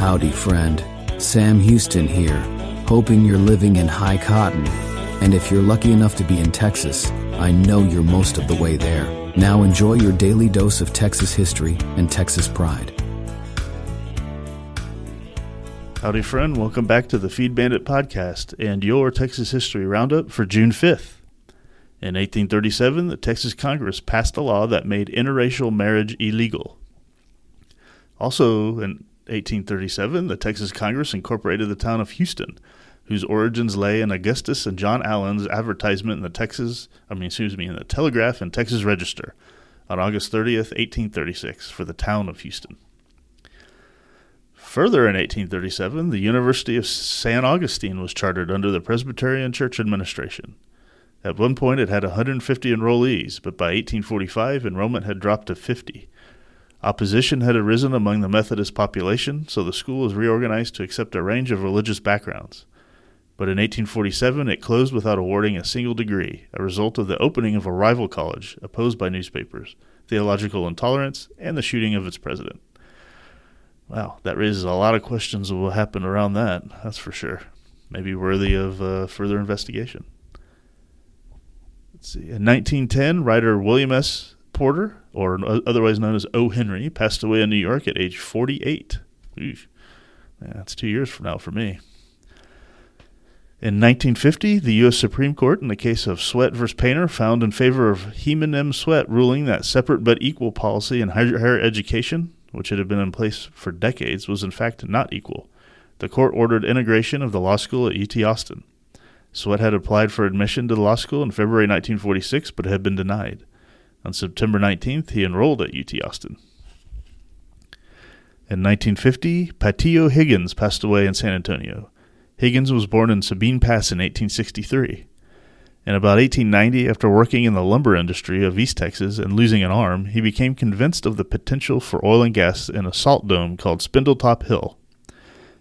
Howdy, friend. Sam Houston here, hoping you're living in high cotton. And if you're lucky enough to be in Texas, I know you're most of the way there. Now enjoy your daily dose of Texas history and Texas pride. Howdy, friend. Welcome back to the Feed Bandit podcast and your Texas History Roundup for June 5th. In 1837, the Texas Congress passed a law that made interracial marriage illegal. Also, in 1837, the Texas Congress incorporated the town of Houston, whose origins lay in Augustus and John Allen's advertisement in the Telegraph and Texas Register on August 30th, 1836, for the town of Houston. Further in 1837, the University of San Augustine was chartered under the Presbyterian Church administration. At one point, it had 150 enrollees, but by 1845, enrollment had dropped to 50. Opposition had arisen among the Methodist population, so the school was reorganized to accept a range of religious backgrounds. But in 1847, it closed without awarding a single degree, a result of the opening of a rival college opposed by newspapers, theological intolerance, and the shooting of its president. Wow, that raises a lot of questions of what happened around that, that's for sure. Maybe worthy of further investigation. Let's see. In 1910, writer William S. Porter, or otherwise known as O. Henry, passed away in New York at age 48. Eesh. Yeah, that's 2 years from now for me. In 1950, the U.S. Supreme Court, in the case of Sweat v. Painter, found in favor of Heman M. Sweat, ruling that separate but equal policy in higher education, which had been in place for decades, was in fact not equal. The court ordered integration of the law school at UT Austin. Sweat had applied for admission to the law school in February 1946, but had been denied. On September 19th, he enrolled at UT Austin. In 1950, Patillo Higgins passed away in San Antonio. Higgins was born in Sabine Pass in 1863. In about 1890, after working in the lumber industry of East Texas and losing an arm, he became convinced of the potential for oil and gas in a salt dome called Spindletop Hill.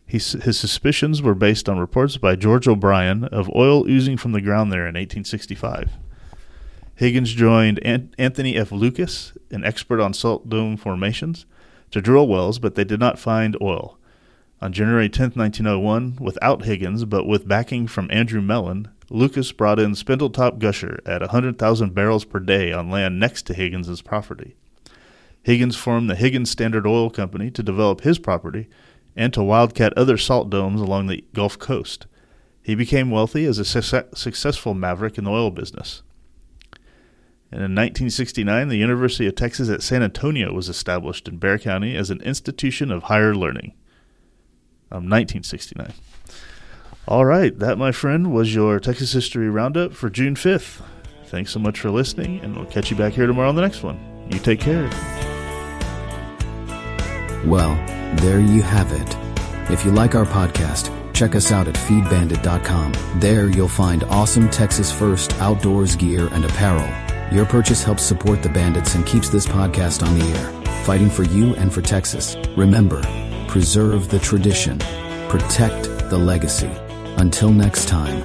His suspicions were based on reports by George O'Brien of oil oozing from the ground there in 1865. Higgins joined Anthony F. Lucas, an expert on salt dome formations, to drill wells, but they did not find oil. On January 10, 1901, without Higgins, but with backing from Andrew Mellon, Lucas brought in Spindletop Gusher at 100,000 barrels per day on land next to Higgins' property. Higgins formed the Higgins Standard Oil Company to develop his property and to wildcat other salt domes along the Gulf Coast. He became wealthy as a successful maverick in the oil business. And in 1969, the University of Texas at San Antonio was established in Bexar County as an institution of higher learning. 1969. All right, that, my friend, was your Texas History Roundup for June 5th. Thanks so much for listening, and we'll catch you back here tomorrow on the next one. You take care. Well, there you have it. If you like our podcast, check us out at feedbandit.com. There you'll find awesome Texas First outdoors gear and apparel. Your purchase helps support the Bandits and keeps this podcast on the air, fighting for you and for Texas. Remember, preserve the tradition, protect the legacy. Until next time.